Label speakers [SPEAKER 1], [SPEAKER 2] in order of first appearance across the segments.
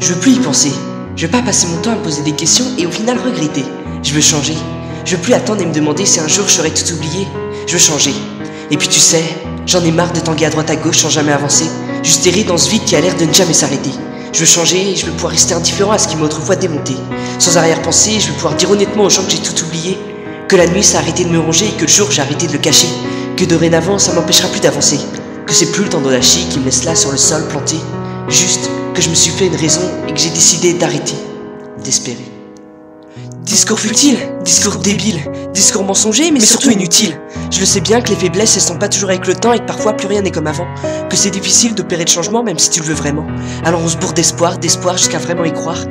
[SPEAKER 1] Je veux plus y penser. Je veux pas passer mon temps à me poser des questions et au final regretter. Je veux changer. Je veux plus attendre et me demander si un jour j'aurais tout oublié. Je veux changer. Et puis tu sais, j'en ai marre de tanguer à droite à gauche sans jamais avancer, juste errer dans ce vide qui a l'air de ne jamais s'arrêter. Je veux changer et je veux pouvoir rester indifférent à ce qui m'a autrefois démonté. Sans arrière-pensée, je veux pouvoir dire honnêtement aux gens que j'ai tout oublié, que la nuit ça a arrêté de me ronger et que le jour j'ai arrêté de le cacher, que dorénavant ça m'empêchera plus d'avancer, que c'est plus le tendon d'Achille qui me laisse là sur le sol planté, juste que je me suis fait une raison et que j'ai décidé d'arrêter, d'espérer. Discours futile, discours débile, discours mensonger mais surtout inutile. Je le sais bien que les faiblesses elles sont pas toujours avec le temps et que parfois plus rien n'est comme avant, que c'est difficile d'opérer de changement même si tu le veux vraiment. Alors on se bourre d'espoir jusqu'à vraiment y croire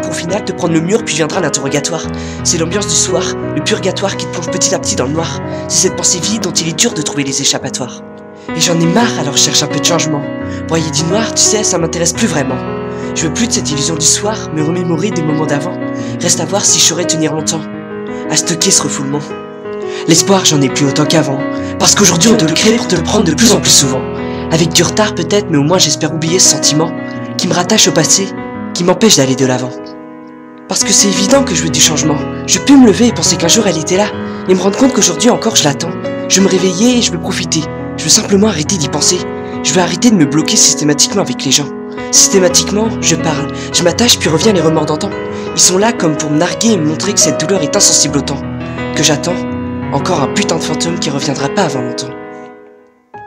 [SPEAKER 1] pour au final te prendre le mur puis viendra l'interrogatoire. C'est l'ambiance du soir, le purgatoire qui te plonge petit à petit dans le noir. C'est cette pensée vide dont il est dur de trouver les échappatoires. Et j'en ai marre alors je cherche un peu de changement. Broyer du noir, tu sais, ça m'intéresse plus vraiment. Je veux plus de cette illusion du soir, me remémorer des moments d'avant. Reste à voir si je saurais tenir longtemps à stocker ce refoulement. L'espoir, j'en ai plus autant qu'avant, parce qu'aujourd'hui on te le crée pour te le prendre de plus en plus souvent. Avec du retard peut-être, mais au moins j'espère oublier ce sentiment qui me rattache au passé, qui m'empêche d'aller de l'avant. Parce que c'est évident que je veux du changement. Je peux me lever et penser qu'un jour elle était là, et me rendre compte qu'aujourd'hui encore je l'attends. Je veux me réveiller et je veux profiter. Je veux simplement arrêter d'y penser. Je veux arrêter de me bloquer systématiquement avec les gens. Systématiquement, je parle, je m'attache puis reviens les remords d'antan. Ils sont là comme pour me narguer et me montrer que cette douleur est insensible au temps. Que j'attends encore un putain de fantôme qui reviendra pas avant longtemps.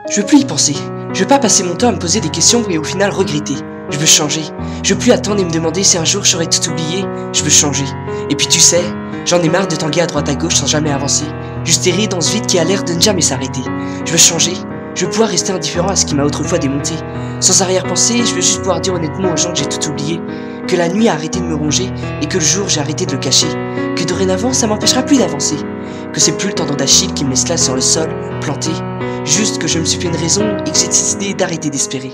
[SPEAKER 1] Je veux plus y penser. Je veux pas passer mon temps à me poser des questions et au final regretter. Je veux changer. Je veux plus attendre et me demander si un jour j'aurais tout oublié. Je veux changer. Et puis tu sais, j'en ai marre de tanguer à droite à gauche sans jamais avancer. Juste errer dans ce vide qui a l'air de ne jamais s'arrêter. Je veux changer. Je veux pouvoir rester indifférent à ce qui m'a autrefois démonté. Sans arrière-pensée, je veux juste pouvoir dire honnêtement aux gens que j'ai tout oublié, que la nuit a arrêté de me ronger et que le jour j'ai arrêté de le cacher, que dorénavant ça m'empêchera plus d'avancer, que c'est plus le tendon d'Achille qui me laisse là sur le sol, planté, juste que je me suis fait une raison et que j'ai décidé d'arrêter d'espérer.